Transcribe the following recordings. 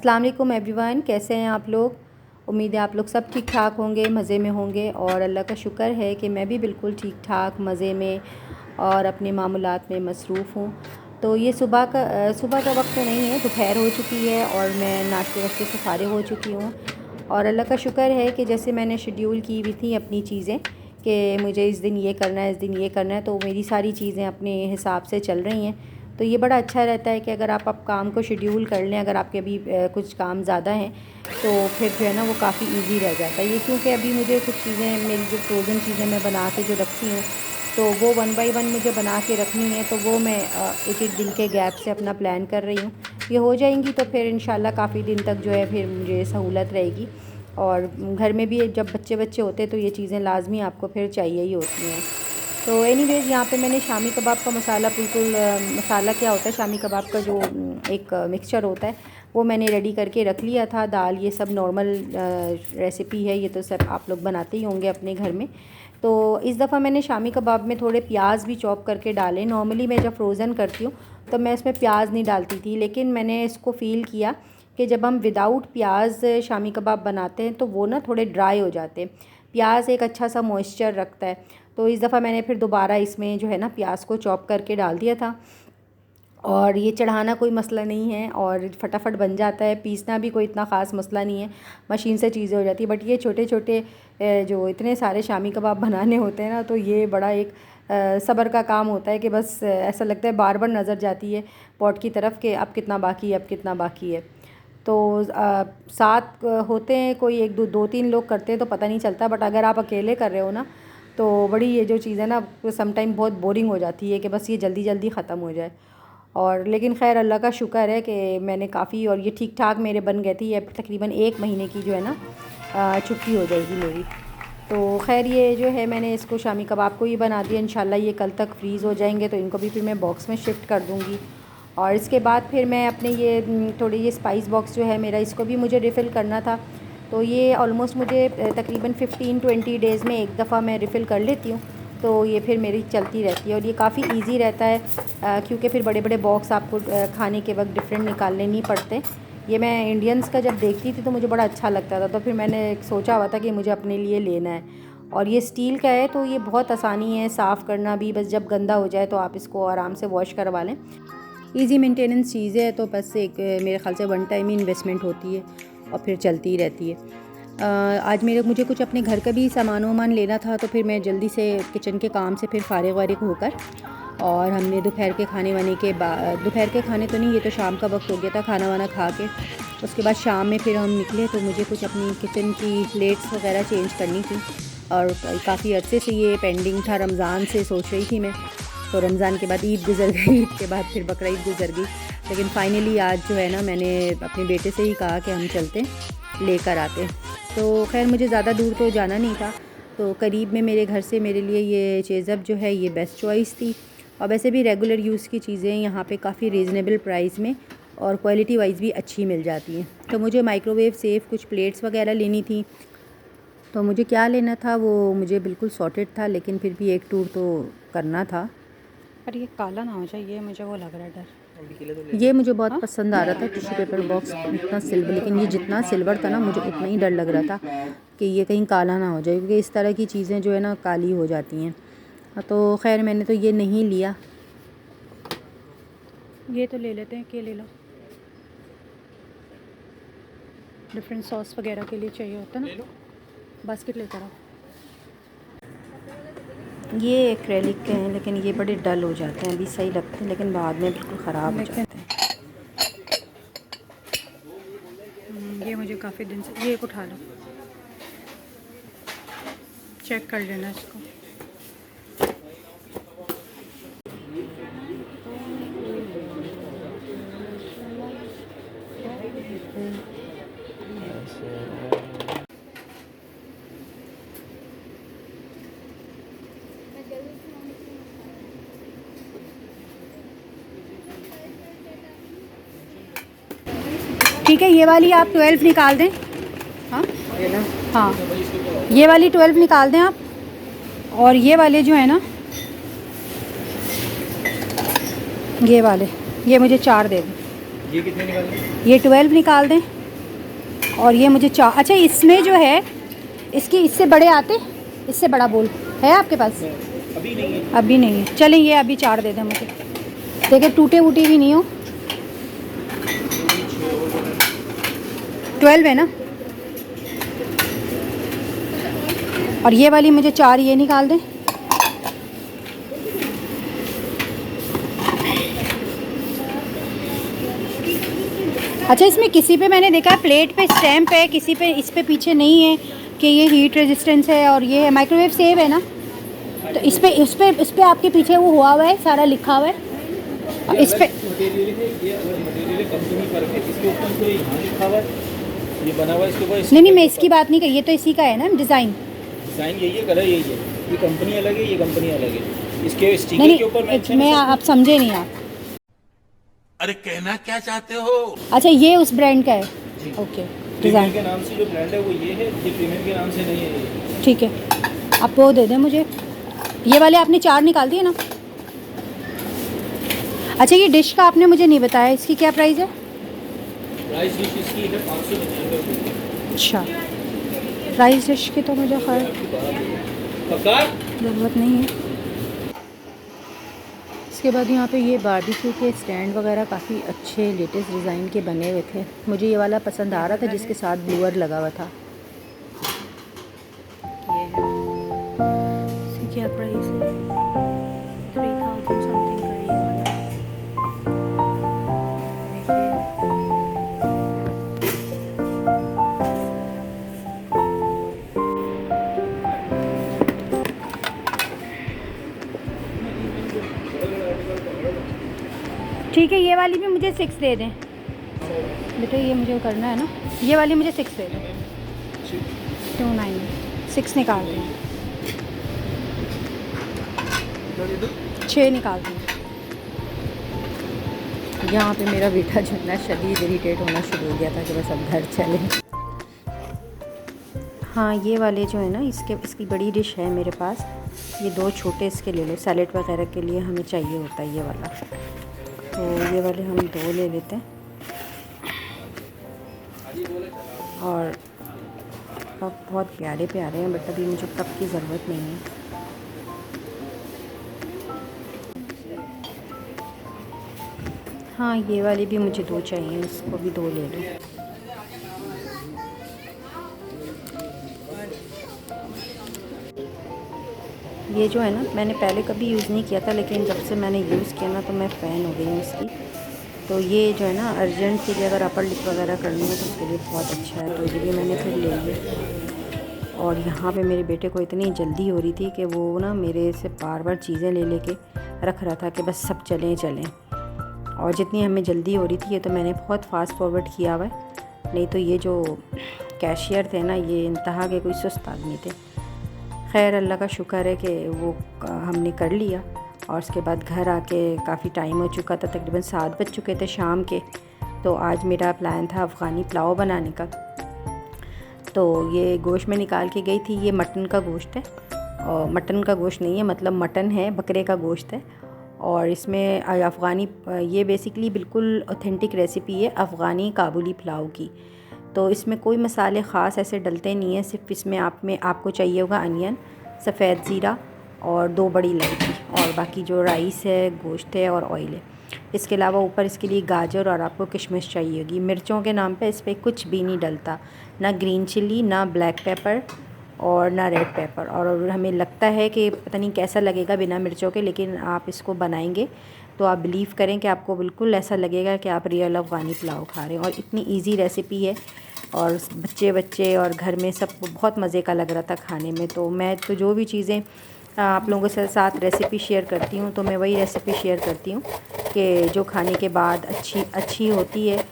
अस्सलाम वालेकुम एवरीवन, कैसे हैं आप लोग। उम्मीद है आप लोग सब ठीक ठाक होंगे, मज़े में होंगे। और अल्लाह का शुक्र है कि मैं भी बिल्कुल ठीक ठाक मज़े में और अपने मामूलात में मसरूफ़ हूँ। तो ये सुबह का वक्त नहीं है, दोपहर हो चुकी है और मैं नाश्ते वाश्ते से फ़ारिग हो चुकी हूँ। और अल्लाह का शुक्र है कि जैसे मैंने शेड्यूल की हुई थी अपनी चीज़ें कि मुझे इस दिन ये करना है, इस दिन ये करना है, तो मेरी सारी चीज़ें अपने हिसाब से चल रही हैं। तो ये बड़ा अच्छा रहता है कि अगर आप काम को शेड्यूल कर लें, अगर आपके अभी कुछ काम ज़्यादा हैं तो फिर जो है ना वो काफ़ी इजी रह जाता है। ये क्योंकि अभी मुझे कुछ चीज़ें, मेरी जो फ्रोज़न चीज़ें मैं बना के जो रखती हूँ तो वो 1 बाय 1 मुझे बना के रखनी है, तो वो मैं एक एक दिन के गैप से अपना प्लान कर रही हूँ। ये हो जाएंगी तो फिर इंशाल्लाह काफ़ी दिन तक जो है फिर मुझे सहूलत रहेगी। और घर में भी जब बच्चे होते हैं तो ये चीज़ें लाजमी आपको फिर चाहिए ही होती हैं। तो एनीवेज़ यहाँ पे मैंने शामी कबाब का मसाला बिल्कुल मसाला क्या होता है, शामी कबाब का जो एक मिक्सचर होता है वो मैंने रेडी करके रख लिया था। दाल ये सब नॉर्मल रेसिपी है, ये तो सब आप लोग बनाते ही होंगे अपने घर में। तो इस दफ़ा मैंने शामी कबाब में थोड़े प्याज भी चॉप करके डाले। नॉर्मली मैं जब फ्रोज़न करती हूँ तो मैं इसमें प्याज नहीं डालती थी, लेकिन मैंने इसको फ़ील किया कि जब हम विदाउट प्याज शामी कबाब बनाते हैं तो वो ना थोड़े ड्राई हो जाते हैं। प्याज एक अच्छा सा मॉइस्चर रखता है। तो इस दफ़ा मैंने फिर दोबारा इसमें जो है ना प्याज को चॉप करके डाल दिया था। और ये चढ़ाना कोई मसला नहीं है और फटाफट बन जाता है। पीसना भी कोई इतना ख़ास मसला नहीं है, मशीन से चीज़ें हो जाती है। बट ये छोटे छोटे जो इतने सारे शामी कबाब बनाने होते हैं ना, तो ये बड़ा एक सब्र का काम होता है कि बस ऐसा लगता है बार बार नज़र जाती है पॉट की तरफ कि अब कितना बाकी है, अब कितना बाकी है। तो साथ होते हैं कोई एक दो तीन लोग करते हैं तो पता नहीं चलता, बट अगर आप अकेले कर रहे हो ना तो बड़ी ये जो चीज़ है ना सम टाइम बहुत बोरिंग हो जाती है कि बस ये जल्दी जल्दी ख़त्म हो जाए। और लेकिन खैर अल्लाह का शुक्र है कि मैंने काफ़ी, और ये ठीक ठाक मेरे बन गए थे। ये तकरीबन 1 महीने की जो है ना छुट्टी हो जाएगी मेरी। तो खैर ये जो है मैंने इसको शामी कबाब को ही बना दिया। इंशाल्लाह ये कल तक फ्रीज़ हो जाएंगे तो इनको भी फिर मैं बॉक्स में शिफ्ट कर दूँगी। और इसके बाद फिर मैं अपने ये थोड़े ये स्पाइस बॉक्स जो है मेरा, इसको भी मुझे रिफ़िल करना था। तो ये ऑलमोस्ट मुझे तकरीबन 15-20 डेज़ में एक दफ़ा मैं रिफ़िल कर लेती हूँ। तो ये फिर मेरी चलती रहती है और ये काफ़ी इजी रहता है क्योंकि फिर बड़े बड़े बॉक्स आपको खाने के वक्त डिफरेंट निकालने नहीं पड़ते। ये मैं इंडियंस का जब देखती थी तो मुझे बड़ा अच्छा लगता था, तो फिर मैंने सोचा हुआ था कि मुझे अपने लिए लेना है। और ये स्टील का है तो ये बहुत आसानी है साफ़ करना भी, बस जब गंदा हो जाए तो आप इसको आराम से वॉश करवा लें। ईज़ी मेंटेनेंस चीज़ है, तो बस एक मेरे ख़्याल से 1 टाइम ही इन्वेस्टमेंट होती है और फिर चलती ही रहती है। आज मुझे कुछ अपने घर का भी सामान वामान लेना था, तो फिर मैं जल्दी से किचन के काम से फिर फ़ारिग वारिग होकर, और हमने दोपहर के खाने वाने के बाद, दोपहर के खाने तो नहीं, ये तो शाम का वक्त हो गया था, खाना वाना खा के उसके बाद शाम में फिर हम निकले। तो मुझे कुछ अपनी किचन की प्लेट्स वगैरह चेंज करनी थी और काफ़ी अरसे से ये पेंडिंग था। रमज़ान से सोच रही थी मैं, तो रमज़ान के बाद ईद गुज़र गई, ईद के बाद फिर बकरा ईद गुज़र गई। लेकिन फ़ाइनली आज जो है ना मैंने अपने बेटे से ही कहा कि हम चलते लेकर आते। तो खैर मुझे ज़्यादा दूर तो जाना नहीं था, तो करीब में मेरे घर से मेरे लिए ये चेज़अप जो है ये बेस्ट चॉइस थी। और वैसे भी रेगुलर यूज़ की चीज़ें यहाँ पे काफ़ी रीज़नेबल प्राइस में और क्वालिटी वाइज भी अच्छी मिल जाती हैं। तो मुझे माइक्रोवेव सेफ़ कुछ प्लेट्स वगैरह लेनी थी। तो मुझे क्या लेना था वो मुझे बिल्कुल सॉर्टेड था, लेकिन फिर भी एक टूर तो करना था। पर ये काला ना हो जाए, ये मुझे वो लग रहा है डर। ये मुझे बहुत पसंद आ रहा था टिश्यू पेपर बॉक्स, इतना सिल्वर, लेकिन ये जितना सिल्वर था ना मुझे उतना ही डर लग रहा था कि ये कहीं काला ना हो जाए, क्योंकि इस तरह की चीज़ें जो है ना काली हो जाती हैं। तो खैर मैंने तो ये नहीं लिया। ये तो ले लेते हैं, क्या ले लो, डिफरेंट सॉस वगैरह के लिए चाहिए होता है ना, बास्केट लेकर आओ। ये एक्रेलिक के हैं लेकिन ये बड़े डल हो जाते हैं, अभी सही लगते हैं लेकिन बाद में बिल्कुल ख़राब हो जाते हैं। ये मुझे काफ़ी दिन से, ये एक उठा लो, चेक कर लेना इसको। ठीक है, ये वाली आप 12 निकाल दें। हाँ हाँ, ये वाली 12 निकाल दें आप। और ये वाले जो है ना, ये वाले, ये मुझे 4 दे दें। ये कितने निकाल दें? ये 12 निकाल दें। और ये मुझे अच्छा इसमें जो है इसकी इससे बड़े आते, इससे बड़ा बोल है आपके पास? अभी नहीं है। अभी नहीं है, चलें ये अभी 4 दे दें मुझे, देखिए टूटे वूटे भी नहीं हो। 12 है ना, और ये वाली मुझे 4 ये निकाल दें। अच्छा इसमें किसी पे मैंने देखा प्लेट पे स्टैम्प है, किसी पे इस पे पीछे नहीं है कि ये हीट रेजिस्टेंस है और ये है माइक्रोवेव सेव है ना, तो इस पे आपके पीछे वो हुआ हुआ है, सारा लिखा हुआ है। और इस पे मटेरियल है, ये अलग मटेरियल है, कंपनी पर है, इसके ऊपर कोई यहाँ लिखा हुआ है, ये बना हुआ है इसके ऊपर। नहीं मैं इसकी बात नहीं कही, ये तो इसी का है ना डिज़ाइन। डिज़ाइन यही है, कलर यही है, ये कंपनी अलग है, ये कंपनी अलग है, इसके स्टिकर नहीं के ऊपर मैं आप समझे नहीं आप। अरे कहना क्या चाहते हो? अच्छा ये उस ब्रांड का है, ओके प्रीमियम डिज़ाइन के नाम से जो ब्रांड है वो ये है, ये प्रीमियम के नाम से नहीं है ये। ठीक है, आप वो दे दें मुझे। ये वाले आपने 4 निकाल दिए ना। अच्छा ये डिश का आपने मुझे नहीं बताया, इसकी क्या प्राइस है? प्राइस डिश इसकी है 599 रुपये। अच्छा प्राइस डिश की तो मुझे खैर पक्का ज़रूरत नहीं है। इसके बाद यहाँ पे ये बारबेक्यू के स्टैंड वगैरह काफ़ी अच्छे लेटेस्ट डिज़ाइन के बने हुए थे। मुझे ये वाला पसंद आ रहा था जिसके साथ ब्लूअर लगा हुआ था। ये है, इसकी क्या प्राइस है? 3000 समथिंग का ये वाला। ठीक है ये वाली भी मुझे 6 दे दें बेटा, ये मुझे करना है ना, ये वाली मुझे 6 दे दें। 29 6 निकाल दें, 6 निकाल दें। यहाँ पे मेरा बेटा जो है ना शदीद इरिटेट होना शुरू हो गया था कि बस अब घर चले। हाँ ये वाले जो है ना इसकी बड़ी डिश है मेरे पास, ये 2 छोटे इसके ले लो, सैलेड वगैरह के लिए हमें चाहिए होता है ये वाला, तो ये वाले हम 2 ले लेते हैं। और कप बहुत प्यारे प्यारे हैं बट अभी मुझे कप की ज़रूरत नहीं है। हाँ ये वाली भी मुझे 2 चाहिए, इसको भी 2 ले लो। ये जो है ना मैंने पहले कभी यूज़ नहीं किया था, लेकिन जब से मैंने यूज़ किया ना तो मैं फ़ैन हो गई हूँ इसकी। तो ये जो है ना अर्जेंट के लिए अगर अपर लिप वगैरह करनी है तो उसके लिए बहुत अच्छा है, तो ये भी मैंने फिर ले लिया। और यहाँ पे मेरे बेटे को इतनी जल्दी हो रही थी कि वो ना मेरे से बार बार चीज़ें ले लेके रख रहा था कि बस सब चलें। और जितनी हमें जल्दी हो रही थी ये तो मैंने बहुत फास्ट फॉरवर्ड किया हुआ है, नहीं तो ये जो कैशियर थे ना ये इंतहा के कोई सुस्त आदमी थे। खैर अल्लाह का शुक्र है कि वो हमने कर लिया। और उसके बाद घर आके काफ़ी टाइम हो चुका था, तकरीबन 7 बज चुके थे शाम के। तो आज मेरा प्लान था अफ़गानी पुलाव बनाने का। तो ये गोश्त में निकाल के गई थी, ये मटन का गोश्त है, और मटन का गोश्त नहीं है मतलब मटन है, बकरे का गोश्त है। और इसमें अफ़गानी ये बेसिकली बिल्कुल ऑथेंटिक रेसिपी है अफ़गानी काबुली पुलाव की। तो इसमें कोई मसाले ख़ास ऐसे डलते नहीं हैं, सिर्फ इसमें आपको चाहिए होगा अनियन, सफ़ेद ज़ीरा और 2 बड़ी इलायची, और बाकी जो राइस है, गोश्त है और ऑयल है। इसके अलावा ऊपर इसके लिए गाजर और आपको किशमिश चाहिए होगी। मिर्चों के नाम पे इस पर कुछ भी नहीं डलता, ना ग्रीन चिल्ली, ना ब्लैक पेपर और ना रेड पेपर। और हमें लगता है कि पता नहीं कैसा लगेगा बिना मिर्चों के, लेकिन आप इसको बनाएंगे तो आप बिलीव करें कि आपको बिल्कुल ऐसा लगेगा कि आप रियल अफ़गानी पुलाव खा रहे हैं। और इतनी इजी रेसिपी है और बच्चे और घर में सब बहुत मज़े का लग रहा था खाने में। तो मैं तो जो भी चीज़ें आप लोगों के साथ रेसिपी शेयर करती हूँ तो मैं वही रेसिपी शेयर करती हूँ कि जो खाने के बाद अच्छी होती है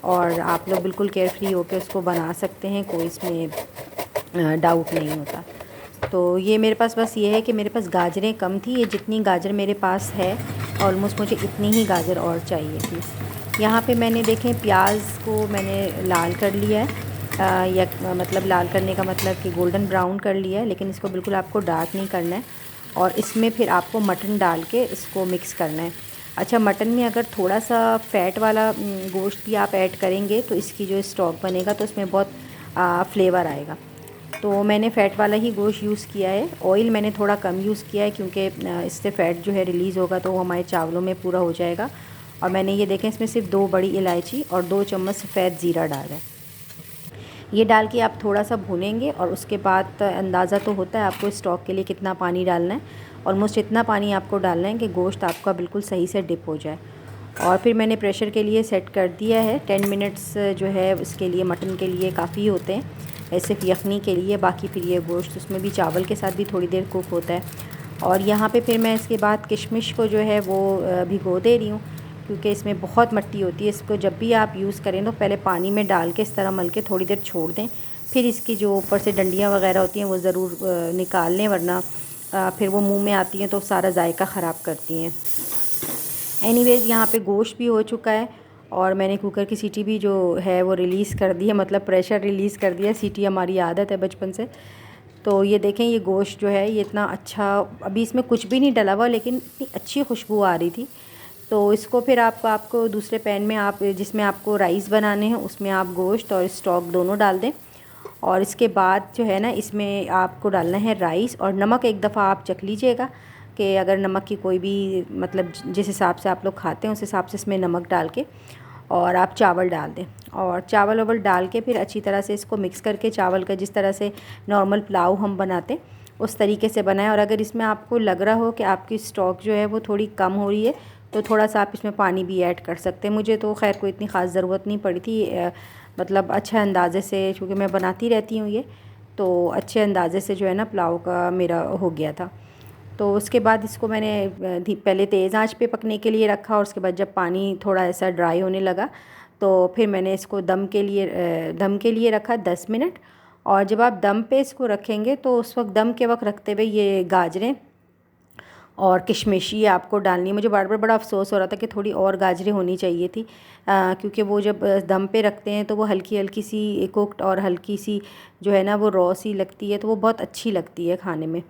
और आप लोग बिल्कुल केयर फ्री होकर उसको बना सकते हैं, कोई इसमें डाउट नहीं होता। तो ये मेरे पास बस ये है कि मेरे पास गाजरें कम थी, ये जितनी गाजर मेरे पास है ऑलमोस्ट मुझे इतनी ही गाजर और चाहिए थी। यहाँ पे मैंने देखें प्याज को मैंने लाल कर लिया है, या मतलब लाल करने का मतलब कि गोल्डन ब्राउन कर लिया है, लेकिन इसको बिल्कुल आपको डार्क नहीं करना है। और इसमें फिर आपको मटन डाल के इसको मिक्स करना है। अच्छा मटन में अगर थोड़ा सा फ़ैट वाला गोश्त भी आप ऐड करेंगे तो इसकी जो स्टॉक बनेगा तो उसमें बहुत फ्लेवर आएगा। तो मैंने फ़ैट वाला ही गोश्त यूज़ किया है। ऑयल मैंने थोड़ा कम यूज़ किया है क्योंकि इससे फ़ैट जो है रिलीज़ होगा तो वो हमारे चावलों में पूरा हो जाएगा। और मैंने ये देखें इसमें सिर्फ 2 बड़ी इलायची और 2 चम्मच सफ़ेद ज़ीरा डाला है। ये डाल के आप थोड़ा सा भूनेंगे और उसके बाद अंदाज़ा तो होता है आपको स्टॉक के लिए कितना पानी डालना है। ऑलमोस्ट इतना पानी आपको डालना है कि गोश्त आपका बिल्कुल सही से डिप हो जाए। और फिर मैंने प्रेशर के लिए सेट कर दिया है। 10 मिनट्स जो है इसके लिए मटन के लिए काफ़ी होते हैं, सिर्फ यखनी के लिए। बाकी फिर ये गोश्त उसमें भी चावल के साथ भी थोड़ी देर कुक होता है। और यहाँ पे फिर मैं इसके बाद किशमिश को जो है वो भिगो दे रही हूँ क्योंकि इसमें बहुत मिट्टी होती है। इसको जब भी आप यूज़ करें तो पहले पानी में डाल के इस तरह मल के थोड़ी देर छोड़ दें, फिर इसकी जो ऊपर से डंडियाँ वगैरह होती हैं वो ज़रूर निकाल लें, वरना फिर वो मुंह में आती हैं तो सारा जायका ख़राब करती हैं। एनीवेज़ यहाँ पे गोश्त भी हो चुका है और मैंने कुकर की सीटी भी जो है वो रिलीज़ कर दी है, मतलब प्रेशर रिलीज़ कर दिया। सीटी हमारी आदत है बचपन से। तो ये देखें ये गोश्त जो है ये इतना अच्छा, अभी इसमें कुछ भी नहीं डला हुआ लेकिन इतनी अच्छी खुशबू आ रही थी। तो इसको फिर आपको दूसरे पैन में आप जिसमें आपको राइस बनाने हैं उसमें आप गोश्त और स्टॉक दोनों डाल दें। और इसके बाद जो है ना इसमें आपको डालना है राइस, और नमक एक दफ़ा आप चख लीजिएगा कि अगर नमक की कोई भी मतलब जिस हिसाब से आप लोग खाते हैं उस हिसाब से इसमें नमक डाल के और आप चावल डाल दें। और चावल वावल डाल के फिर अच्छी तरह से इसको मिक्स करके चावल का जिस तरह से नॉर्मल पुलाव हम बनाते उस तरीके से बनाएं। और अगर इसमें आपको लग रहा हो कि आपकी स्टॉक जो है वो थोड़ी कम हो रही है तो थोड़ा सा आप इसमें पानी भी ऐड कर सकते हैं। मुझे तो खैर कोई इतनी ख़ास ज़रूरत नहीं पड़ी थी, मतलब अच्छे अंदाज़े से, क्योंकि मैं बनाती रहती हूँ ये, तो अच्छे अंदाज़े से जो है ना पुलाव का मेरा हो गया था। तो उसके बाद इसको मैंने पहले तेज़ आंच पे पकने के लिए रखा और उसके बाद जब पानी थोड़ा ऐसा ड्राई होने लगा तो फिर मैंने इसको दम के लिए रखा 10 मिनट। और जब आप दम पे इसको रखेंगे तो उस वक्त दम के वक्त रखते हुए ये गाजरें और किशमिश ये आपको डालनी है। मुझे बार बार बड़ा अफसोस हो रहा था कि थोड़ी और गाजरें होनी चाहिए थी, क्योंकि वो जब दम पे रखते हैं तो वो हल्की हल्की सी कुक्ड और हल्की सी जो है ना वो रॉ सी लगती है, तो वो बहुत अच्छी लगती है खाने में।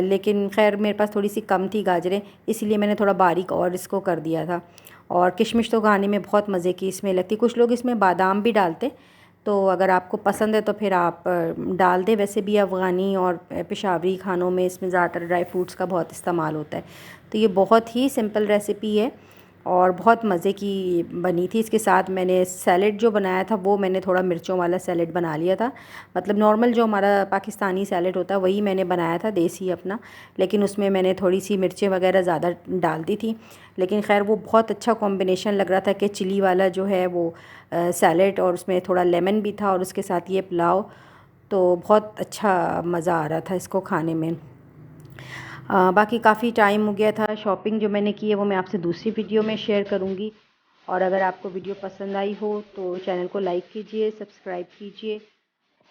लेकिन खैर मेरे पास थोड़ी सी कम थी गाजरें, इसलिए मैंने थोड़ा बारीक और इसको कर दिया था। और किशमिश तो खाने में बहुत मज़े की इसमें लगती। कुछ लोग इसमें बादाम भी डालते, तो अगर आपको पसंद है तो फिर आप डाल दें। वैसे भी अफ़गानी और पेशावरी खानों में इसमें ज़्यादातर ड्राई फ्रूट्स का बहुत इस्तेमाल होता है। तो ये बहुत ही सिंपल रेसिपी है और बहुत मज़े की बनी थी। इसके साथ मैंने सैलेड जो बनाया था वो मैंने थोड़ा मिर्चों वाला सैलेड बना लिया था, मतलब नॉर्मल जो हमारा पाकिस्तानी सैलेड होता है वही मैंने बनाया था, देसी अपना। लेकिन उसमें मैंने थोड़ी सी मिर्चें वगैरह ज़्यादा डाल दी थी। लेकिन खैर वो बहुत अच्छा कॉम्बिनेशन लग रहा था कि चिली वाला जो है वो सैलेड और उसमें थोड़ा लेमन भी था और उसके साथ ये पुलाव, तो बहुत अच्छा मज़ा आ रहा था इसको खाने में। बाकी काफ़ी टाइम हो गया था। शॉपिंग जो मैंने की है वो मैं आपसे दूसरी वीडियो में शेयर करूँगी। और अगर आपको वीडियो पसंद आई हो तो चैनल को लाइक कीजिए, सब्सक्राइब कीजिए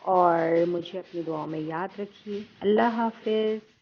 और मुझे अपनी दुआओं में याद रखिए। अल्लाह हाफ़िज़।